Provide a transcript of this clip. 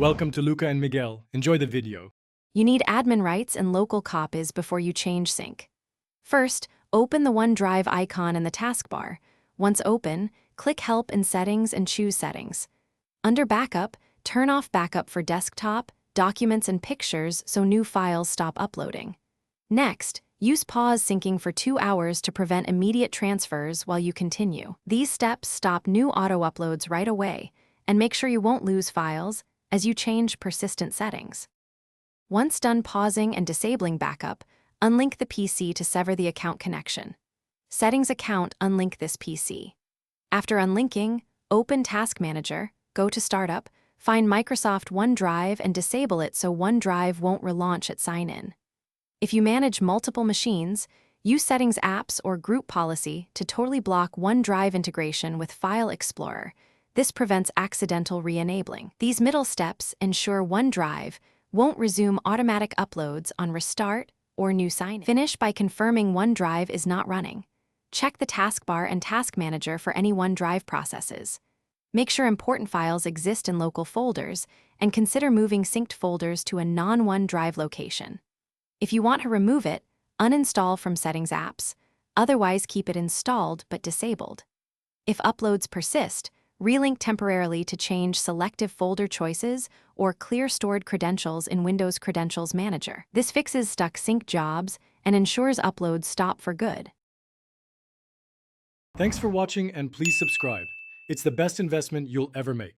Welcome to Luca and Miguel. Enjoy the video. You need admin rights and local copies before you change sync. First, open the OneDrive icon in the taskbar. Once open, click Help in Settings and choose Settings. Under Backup, turn off Backup for desktop, documents, and pictures so new files stop uploading. Next, use Pause Syncing for 2 hours to prevent immediate transfers while you continue. These steps stop new auto-uploads right away and make sure you won't lose files as you change persistent settings. Once done pausing and disabling backup, unlink the PC to sever the account connection. Settings account unlink this PC. After unlinking, open Task Manager, go to Startup, find Microsoft OneDrive and disable it so OneDrive won't relaunch at sign-in. If you manage multiple machines, use Settings Apps or Group Policy to totally block OneDrive integration with File Explorer. This prevents accidental re-enabling. These middle steps ensure OneDrive won't resume automatic uploads on restart or new sign-in. Finish by confirming OneDrive is not running. Check the taskbar and Task Manager for any OneDrive processes. Make sure important files exist in local folders and consider moving synced folders to a non-OneDrive location. If you want to remove it, uninstall from Settings Apps. Otherwise, keep it installed but disabled. If uploads persist, relink temporarily to change selective folder choices or clear stored credentials in Windows Credentials Manager. This fixes stuck sync jobs and ensures uploads stop for good. Thanks for watching and please subscribe. It's the best investment you'll ever make.